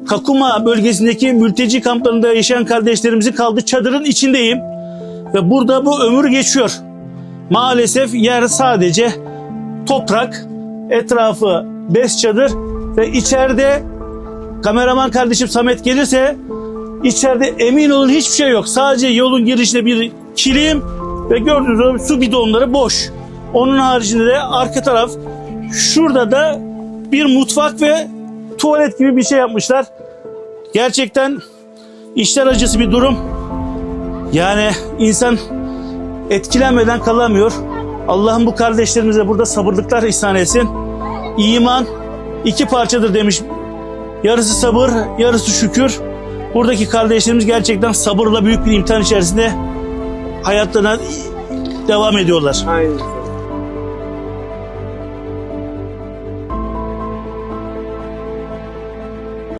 Kakuma bölgesindeki mülteci kamplarında yaşayan kardeşlerimizin kaldığı çadırın içindeyim. Ve burada bu ömür geçiyor. Maalesef yer sadece toprak, etrafı bez çadır ve içeride kameraman kardeşim Samet gelirse içeride emin olun hiçbir şey yok. Sadece yolun girişinde bir kilim ve gördüğünüz gibi su bidonları boş. Onun haricinde de arka taraf şurada da bir mutfak ve tuvalet gibi bir şey yapmışlar. Gerçekten içler acısı bir durum. Yani insan etkilenmeden kalamıyor. Allah'ım bu kardeşlerimize burada sabırlıklar ihsan etsin. İman iki parçadır demiş. Yarısı sabır, yarısı şükür. Buradaki kardeşlerimiz gerçekten sabırla büyük bir imtihan içerisinde hayatlarına devam ediyorlar. Aynen.